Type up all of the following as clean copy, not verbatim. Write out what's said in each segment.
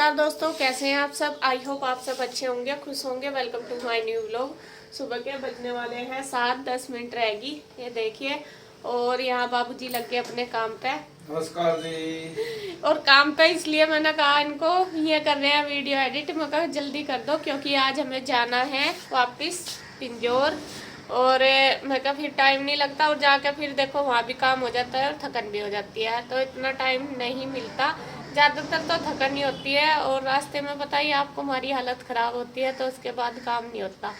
नमस्कार दोस्तों, कैसे हैं आप सब। आई होप आप सब अच्छे होंगे, खुश होंगे। Welcome to my new vlog. सुबह के बजने वाले हैं 7-10 मिनट रहेगी, ये देखिए। और यहाँ बाबूजी लग गए अपने काम पे। नमस्कार जी। और काम पे इसलिए मैंने कहा इनको ये कर रहे हैं वीडियो एडिट, मैं कहा जल्दी कर दो क्योंकि आज हमें जाना है वापस पिंजौर। और मैं कहा फिर टाइम नहीं लगता और जाकर फिर देखो वहाँ भी काम हो जाता है और थकन भी हो जाती है, तो इतना टाइम नहीं मिलता। ज़्यादातर तो थकन ही होती है और रास्ते में बताइए आपको हमारी हालत ख़राब होती है, तो उसके बाद काम नहीं होता।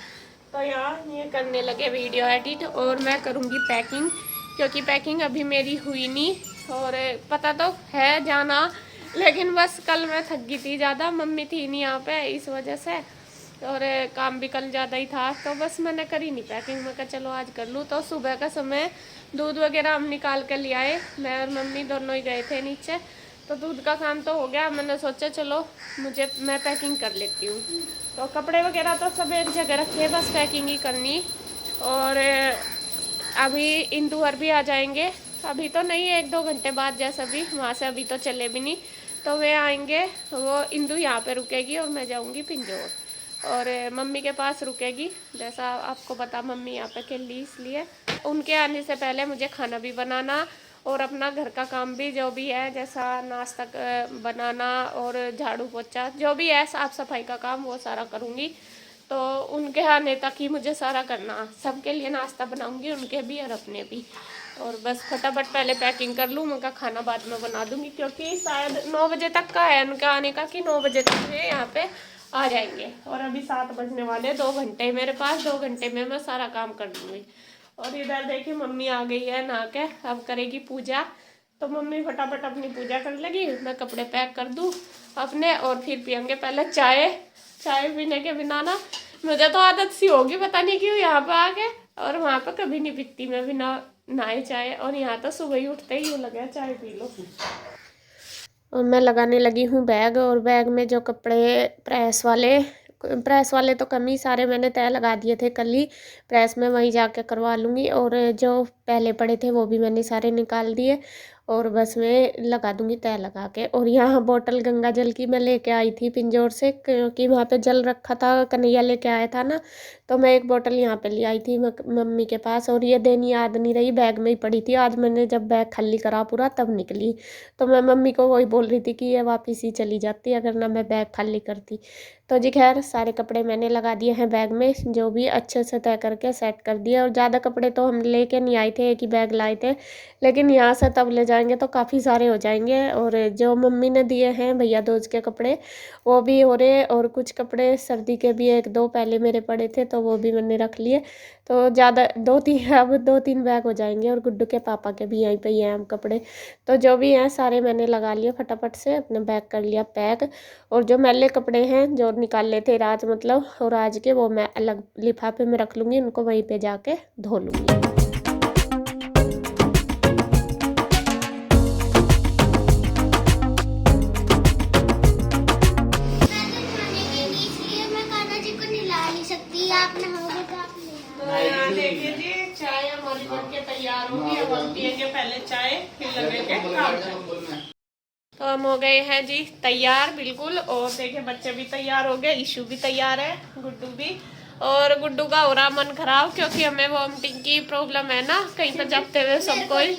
तो यहाँ ये करने लगे वीडियो एडिट और मैं करूँगी पैकिंग, क्योंकि पैकिंग अभी मेरी हुई नहीं। और पता तो है जाना, लेकिन बस कल मैं थक गई थी ज़्यादा, मम्मी थी नहीं यहाँ पे इस वजह से, और काम भी कल ज़्यादा ही था, तो बस मैंने करी नहीं पैकिंग। मैं कहा चलो आज कर लूँ। तो सुबह का समय दूध वगैरह हम निकाल कर ले आए, मैं और मम्मी दोनों ही गए थे नीचे, तो दूध का काम तो हो गया। मैंने सोचा चलो मैं पैकिंग कर लेती हूँ। तो कपड़े वगैरह तो सब एक जगह रखे, बस पैकिंग ही करनी। और अभी इंदुवर भी आ जाएंगे, अभी तो नहीं, 1-2 घंटे बाद जैसा भी, वहाँ से अभी तो चले भी नहीं, तो वे आएंगे। वो इंदु यहाँ पे रुकेगी और मैं जाऊँगी पिंजौर, और मम्मी के पास रुकेगी। जैसा आपको पता मम्मी यहाँ पे खेली, इसलिए उनके आने से पहले मुझे खाना भी बनाना और अपना घर का काम भी जो भी है, जैसा नाश्ता बनाना और झाड़ू पोछा जो भी है, साफ़ सफाई का काम वो सारा करूँगी। तो उनके आने तक ही मुझे सारा करना, सबके लिए नाश्ता बनाऊँगी, उनके भी और अपने भी। और बस फटाफट पहले पैकिंग कर लूँ, उनका खाना बाद में बना दूँगी, क्योंकि शायद 9 बजे तक का है उनका आने का, कि 9 बजे तक वे यहाँ पे आ जाएंगे। और अभी 7 बजने वाले, 2 घंटे मेरे पास, 2 घंटे में मैं सारा काम कर लूँगी। और इधर देखिए मम्मी आ गई है नहा के, अब करेगी पूजा। तो मम्मी फटाफट अपनी पूजा कर लेगी, मैं कपड़े पैक कर दूँ अपने, और फिर पियेंगे पहले चाय। चाय पीने के बिना ना मुझे तो आदत सी होगी, पता नहीं क्यों, यहाँ पे आके। और वहाँ पे कभी नहीं पीती मैं बिना नहाए चाय, और यहाँ तो सुबह ही उठते ही यूँ लगे चाय पी लो। और मैं लगाने लगी हूँ बैग, और बैग में जो कपड़े प्रेस वाले तो कम ही, सारे मैंने तय लगा दिए थे कल ही प्रेस में, वहीं जाके करवा लूँगी। और जो पहले पड़े थे वो भी मैंने सारे निकाल दिए, और बस मैं लगा दूँगी तय लगा के। और यहाँ बोतल गंगा जल की मैं लेके आई थी पिंजौर से, क्योंकि वहाँ पे जल रखा था, कन्हैया लेके आया था ना, तो मैं एक बोतल यहाँ पे ले आई थी मम्मी के पास, और ये देनी याद नहीं रही, बैग में ही पड़ी थी। आज मैंने जब बैग खाली करा पूरा तब निकली, तो मैं मम्मी को वही बोल रही थी कि ये वापस ही चली जाती अगर ना मैं बैग खाली करती। तो जी खैर, सारे कपड़े मैंने लगा दिए हैं बैग में, जो भी अच्छे से तय करके सेट कर दिए। और ज़्यादा कपड़े तो हम लेके नहीं आए थे, एक ही बैग लाए थे, लेकिन यहाँ से तब ले जाएंगे तो काफ़ी सारे हो जाएंगे। और जो मम्मी ने दिए हैं भैया दूज के कपड़े वो भी हो रहे, और कुछ कपड़े सर्दी के भी 1-2 पहले मेरे पड़े थे, तो वो भी मैंने रख लिए। तो ज़्यादा 2-3 अब 2-3 बैग हो जाएंगे, और गुड्डू के पापा के भी यहीं पे ही हैं हम कपड़े। तो जो भी हैं सारे मैंने लगा लिए, फटाफट से अपने बैग कर लिया पैक। और जो मैले कपड़े हैं जो निकाले थे रात, मतलब, और आज के, वो मैं अलग लिफाफे में रख लूँगी, उनको वहीं पे जाके धो लूँगी। देखिए जी, चाय हमारी बन के तैयार होगी, अब हम पियेंगे पहले चाय, फिर लगेंगे काम पे। तो हम हो गए हैं जी तैयार बिल्कुल, और देखिए बच्चे भी तैयार हो गए, ईशू भी तैयार है, गुड्डू भी। और गुड्डू का हो रहा मन खराब, क्योंकि हमें वोमिटिंग की प्रॉब्लम है ना, कहीं पर जपते हुए सबको ही,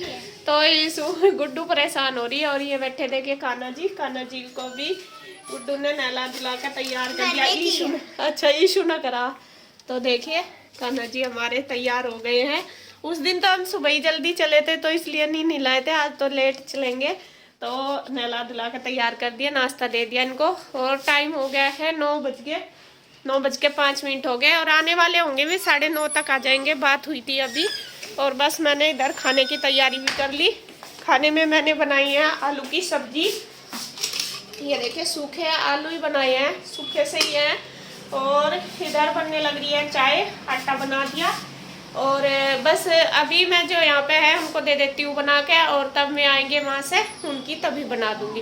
तो ईशू गुड्डू परेशान हो रही है। और ये बैठे देखिए कान्हा जी को भी गुड्डू ने नहला धुला कर तैयार कर दिया, ईशू अच्छा ईशू न करा। तो देखिए कान्हा जी हमारे तैयार हो गए हैं। उस दिन तो हम सुबह ही जल्दी चले थे, तो इसलिए नहीं नहलाए थे, आज तो लेट चलेंगे, तो नहला धुला कर तैयार कर दिया, नाश्ता दे दिया इनको। और टाइम हो गया है 9:05 हो गए, और आने वाले होंगे भी 9:30 तक आ जाएंगे, बात हुई थी अभी। और बस मैंने इधर खाने की तैयारी भी कर ली। खाने में मैंने बनाई है आलू की सब्जी, ये देखिए सूखे आलू ही बनाए हैं, सूखे से ही हैं। और इधर बनने लग रही है चाय, आटा बना दिया। और बस अभी मैं जो यहाँ पे है हमको दे देती हूँ बना के, और तब मैं आएंगे वहाँ से उनकी, तभी बना दूँगी।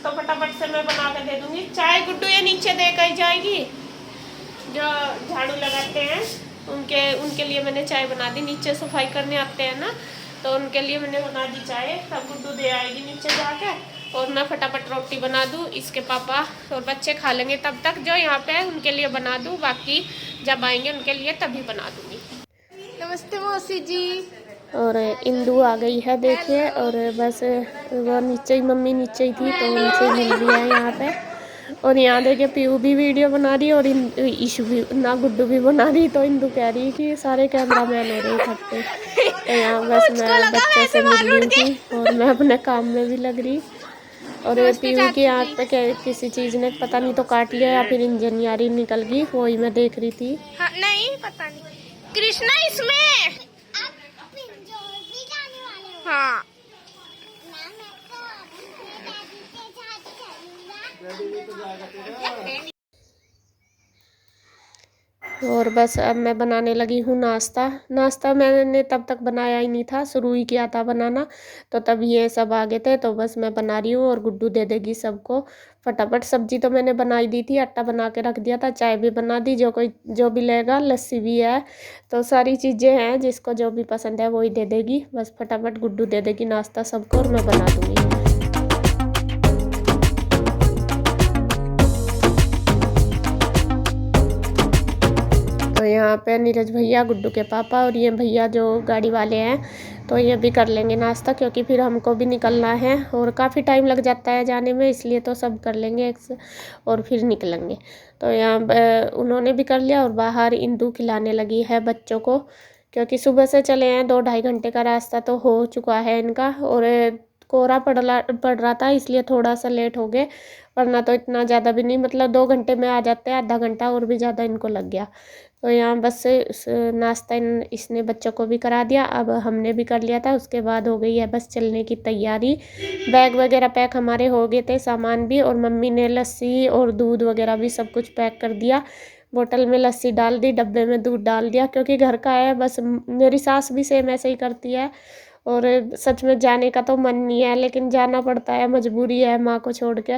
तो फटाफट से मैं बना के दे दूँगी चाय। गुड्डू ये नीचे दे कर जाएगी, जो झाड़ू लगाते हैं उनके लिए मैंने चाय बना दी, नीचे सफाई करने आते हैं ना, तो उनके लिए मैंने बना दी चाय। तब गुड्डू दे आएगी नीचे जाके, और मैं फटाफट रोटी बना दूँ, इसके पापा और बच्चे खा लेंगे तब तक। जो यहाँ पे है उनके लिए बना दूँ, बाकी जब आएंगे उनके लिए तभी बना दूँगी। नमस्ते मौसी जी। और इंदू आ गई है देखिए, और बस वो नीचे ही, मम्मी नीचे ही थी तो उनसे मिल रही है यहाँ पे। और यहाँ देखिए पीयू भी वीडियो बना रही है और ईशु भी ना, गुड्डू भी बना रही। तो इंदू कह रही कि सारे कैमरा मैन हो रहे छत पे। तो यहाँ बस मैं बच्चों से मिल रही थी और मैं अपने काम में भी लग रही। और पीयू की आँख पे किसी चीज़ ने पता नहीं तो काट लिया या फिर इंजनियरिंग निकल गई, वही मैं देख रही थी। हाँ, नहीं पता नहीं। कृष्णा इसमें हाँ और बस अब मैं बनाने लगी हूँ नाश्ता। नाश्ता मैंने तब तक बनाया ही नहीं था, शुरू ही किया था बनाना, तो तब ये सब आ गए थे। तो बस मैं बना रही हूँ और गुड्डू दे देगी सबको फटाफट। सब्जी तो मैंने बनाई दी थी, आटा बना के रख दिया था, चाय भी बना दी, जो भी लेगा, लस्सी भी है। तो सारी चीज़ें हैं, जिसको जो भी पसंद है वही दे देगी। बस फटाफट गुड्डू दे देगी नाश्ता सबको और मैं बना दूँगी। तो यहाँ पे नीरज भैया, गुड्डू के पापा और ये भैया जो गाड़ी वाले हैं, तो ये भी कर लेंगे नाश्ता, क्योंकि फिर हमको भी निकलना है और काफ़ी टाइम लग जाता है जाने में, इसलिए तो सब कर लेंगे और फिर निकलेंगे। तो यहाँ उन्होंने भी कर लिया और बाहर इंदू खिलाने लगी है बच्चों को, क्योंकि सुबह से चले हैं, 2-2.5 घंटे का रास्ता तो हो चुका है इनका। और कोहरा पड़ रहा था इसलिए थोड़ा सा लेट हो गए, वरना तो इतना ज़्यादा भी नहीं, मतलब 2 घंटे में आ जाते हैं, आधा घंटा और भी ज़्यादा इनको लग गया। तो यहाँ बस नाश्ता इसने बच्चों को भी करा दिया, अब हमने भी कर लिया था। उसके बाद हो गई है बस चलने की तैयारी। बैग वगैरह पैक हमारे हो गए थे, सामान भी, और मम्मी ने लस्सी और दूध वगैरह भी सब कुछ पैक कर दिया। बोतल में लस्सी डाल दी, डब्बे में दूध डाल दिया, क्योंकि घर का है। बस मेरी सास भी सेम ऐसे ही करती है। और सच में जाने का तो मन नहीं है, लेकिन जाना पड़ता है, मजबूरी है माँ को छोड़ के।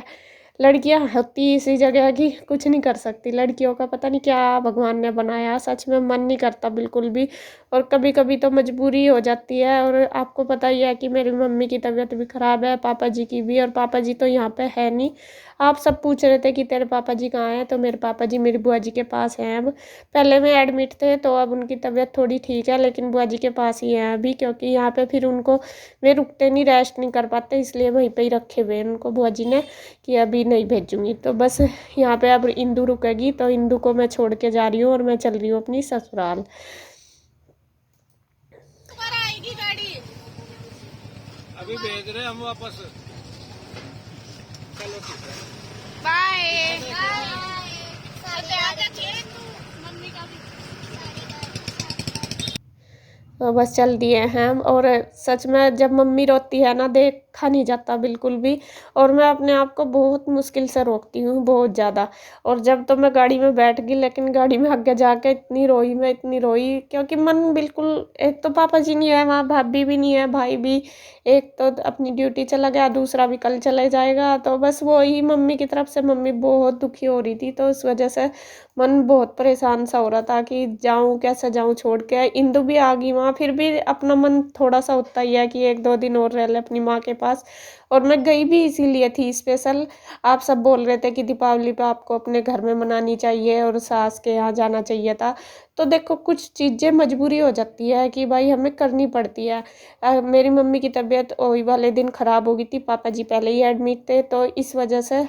लड़कियां होती इसी जगह की, कुछ नहीं कर सकती। लड़कियों का पता नहीं क्या भगवान ने बनाया, सच में मन नहीं करता बिल्कुल भी। और कभी कभी तो मजबूरी हो जाती है। और आपको पता ही है कि मेरी मम्मी की तबीयत भी ख़राब है, पापा जी की भी, और पापा जी तो यहाँ पे है नहीं। आप सब पूछ रहे थे कि तेरे पापा जी कहाँ हैं, तो मेरे पापा जी मेरी बुआ जी के पास हैं अब। पहले में एडमिट थे, तो अब उनकी तबीयत थोड़ी ठीक है, लेकिन बुआ जी के पास ही हैं अभी, क्योंकि यहाँ पे फिर उनको वे रुकते नहीं, रेस्ट नहीं कर पाते, इसलिए वहीं पे ही रखे हुए हैं उनको बुआ जी ने, कि अभी नहीं भेजूँगी। तो बस यहाँ पे अब इंदू रुकेगी, तो इंदू को मैं छोड़ के जा रही हूँ और मैं चल रही हूँ अपनी ससुराल। आएगी गाड़ी, अभी भेज रहे हम वापस। चलो ठीक है, बाय। मम्मी का भी तो बस चल दिए हैं हम। और सच में जब मम्मी रोती है ना, देखा नहीं जाता बिल्कुल भी, और मैं अपने आप को बहुत मुश्किल से रोकती हूँ, बहुत ज़्यादा। और जब तो मैं गाड़ी में बैठ गई, लेकिन गाड़ी में आगे जाके इतनी रोई मैं, इतनी रोई, क्योंकि मन बिल्कुल, एक तो पापा जी नहीं है वहाँ, भाभी भी नहीं है, भाई भी एक तो अपनी ड्यूटी चला गया, दूसरा भी कल चले जाएगा। तो बस वो ही मम्मी की तरफ से मम्मी बहुत दुखी हो रही थी, तो उस वजह से मन बहुत परेशान सा हो रहा था कि जाऊँ कैसे, जाऊँ छोड़ के। इंदु भी आ गई वहाँ, फिर भी अपना मन थोड़ा सा होता ही है कि 1-2 दिन और रह ले अपनी माँ के पास। और मैं गई भी इसीलिए थी स्पेशल। आप सब बोल रहे थे कि दीपावली पे आपको अपने घर में मनानी चाहिए और सास के यहाँ जाना चाहिए था। तो देखो, कुछ चीज़ें मजबूरी हो जाती है कि भाई हमें करनी पड़ती है। मेरी मम्मी की तबीयत वही वाले दिन ख़राब हो गई थी, पापा जी पहले ही एडमिट थे, तो इस वजह से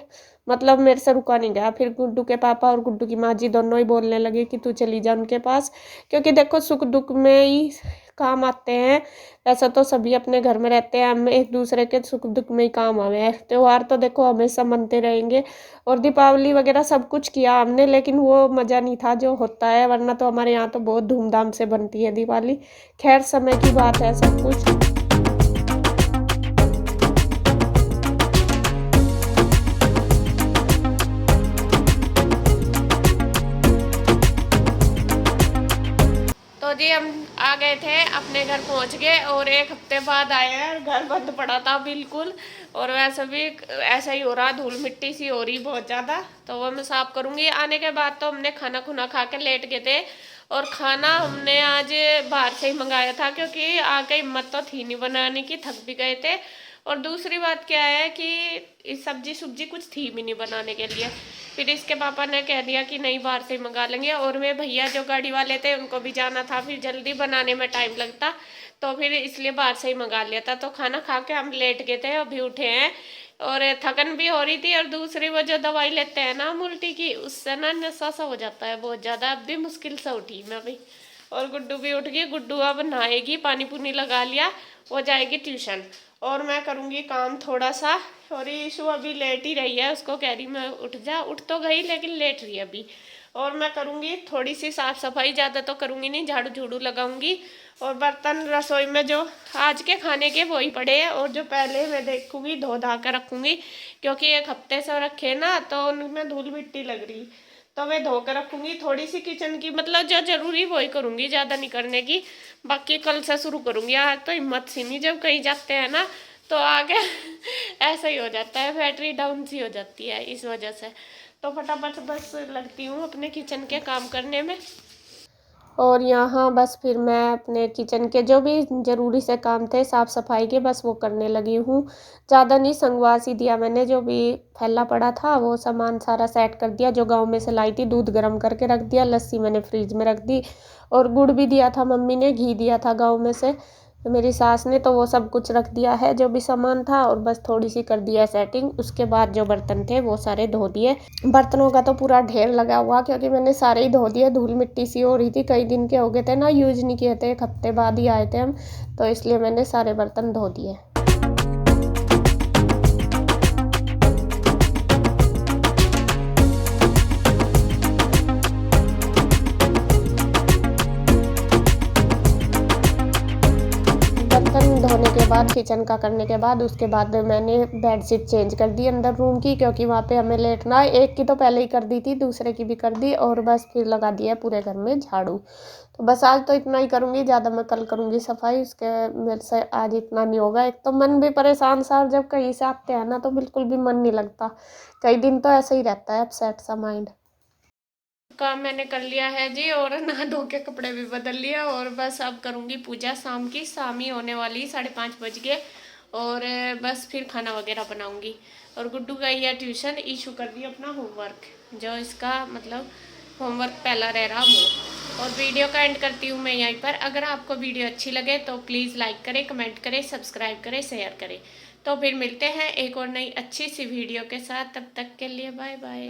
मतलब मेरे से रुका नहीं गया। फिर गुड्डू के पापा और गुड्डू की माँ जी दोनों ही बोलने लगे कि तू चली जा उनके पास, क्योंकि देखो सुख दुख में ही काम आते हैं। ऐसा तो सभी अपने घर में रहते हैं, हम एक दूसरे के सुख दुख में ही काम आवे हैं। त्यौहार तो देखो हमेशा मनते रहेंगे, और दीपावली वगैरह सब कुछ किया हमने, लेकिन वो मज़ा नहीं था जो होता है, वरना तो हमारे यहाँ तो बहुत धूमधाम से बनती है दिवाली। खैर, समय की बात है सब कुछ। तो जी हम आ गए थे, अपने घर पहुंच गए, और 1 हफ्ते बाद आए हैं। घर बंद पड़ा था बिल्कुल, और वैसे भी ऐसा ही हो रहा, धूल मिट्टी सी हो रही बहुत ज़्यादा। तो वो मैं साफ करूँगी। आने के बाद तो हमने खाना खुना खा के लेट गए थे, और खाना हमने आज बाहर से ही मंगाया था, क्योंकि आके हिम्मत तो थी नहीं बनाने की, थक भी गए थे। और दूसरी बात क्या है कि सब्जी सुब्जी कुछ थी भी नहीं बनाने के लिए। फिर इसके पापा ने कह दिया कि नहीं बाहर से मंगा लेंगे, और वे भैया जो गाड़ी वाले थे उनको भी जाना था, फिर जल्दी बनाने में टाइम लगता, तो फिर इसलिए बाहर से ही मंगा लिया था। तो खाना खा के हम लेट गए थे, अभी उठे हैं और थकन भी हो रही थी, और दूसरी वो जो दवाई लेते हैं ना उल्टी की, उससे ना नशा सा हो जाता है बहुत ज़्यादा। अब भी मुश्किल से उठी मैं भी, और गुड्डू भी उठ गई। गुड्डू अब नहाएगी, पानी पुनी लगा लिया, वो जाएगी ट्यूशन, और मैं करूँगी काम थोड़ा सा। और ईशु अभी लेट ही रही है, उसको कह रही मैं उठ जा, उठ तो गई लेकिन लेट रही है अभी। और मैं करूँगी थोड़ी सी साफ़ सफाई, ज़्यादा तो करूँगी नहीं, झाड़ू झूड़ू लगाऊंगी। और बर्तन रसोई में जो आज के खाने के वही पड़े हैं, और जो पहले मैं देखूँगी धो धा कर रखूँगी, क्योंकि एक हफ्ते से रखे ना तो उनमें धूल मिट्टी लग रही, तो मैं धो कर रखूँगी। थोड़ी सी किचन की मतलब जो ज़रूरी वही करूँगी, ज़्यादा नहीं करने की, बाकी कल से शुरू करूँगी। आज तो हिम्मत सी नहीं, जब कहीं जाते हैं ना तो आगे ऐसा ही हो जाता है, बैटरी डाउन सी हो जाती है इस वजह से। तो फटाफट बस लगती हूँ अपने किचन के काम करने में। और यहाँ बस फिर मैं अपने किचन के जो भी ज़रूरी से काम थे साफ़ सफाई के, बस वो करने लगी हूँ। ज़्यादा नहीं, संगवास ही दिया मैंने, जो भी फैला पड़ा था वो सामान सारा सेट कर दिया, जो गांव में से लाई थी। दूध गर्म करके रख दिया, लस्सी मैंने फ्रिज में रख दी, और गुड़ भी दिया था मम्मी ने, घी दिया था गाँव में से मेरी सास ने, तो वो सब कुछ रख दिया है जो भी सामान था, और बस थोड़ी सी कर दिया सेटिंग। उसके बाद जो बर्तन थे वो सारे धो दिए। बर्तनों का तो पूरा ढेर लगा हुआ, क्योंकि मैंने सारे ही धो दिए, धूल मिट्टी सी हो रही थी, कई दिन के हो गए थे ना, यूज नहीं किए थे, एक हफ्ते बाद ही आए थे हम, तो इसलिए मैंने सारे बर्तन धो दिए। धोने के बाद, किचन का करने के बाद, उसके बाद मैंने बेडशीट चेंज कर दी अंदर रूम की, क्योंकि वहाँ पे हमें लेटना है। एक की तो पहले ही कर दी थी, दूसरे की भी कर दी, और बस फिर लगा दिया पूरे घर में झाड़ू। तो बस आज तो इतना ही करूँगी, ज़्यादा मैं कल करूँगी सफाई, उसके मेरे से आज इतना नहीं होगा। एक तो मन भी परेशान सा, जब कहीं से आते हैं ना तो बिल्कुल भी मन नहीं लगता, कई दिन तो ऐसा ही रहता है अपसेट सा माइंड। काम मैंने कर लिया है जी, और नहा धो के कपड़े भी बदल लिया, और बस अब करूँगी पूजा शाम की, शाम ही होने वाली, 5:30 बज गए, और बस फिर खाना वगैरह बनाऊँगी। और गुड्डू गई है ट्यूशन, ईशू कर दी अपना होमवर्क, जो इसका मतलब होमवर्क पहला रह रहा वो। और वीडियो का एंड करती हूँ मैं यहीं पर। अगर आपको वीडियो अच्छी लगे तो प्लीज़ लाइक करें, कमेंट करें, सब्सक्राइब करें, शेयर करें। तो फिर मिलते हैं एक और नई अच्छी सी वीडियो के साथ, तब तक के लिए बाय बाय।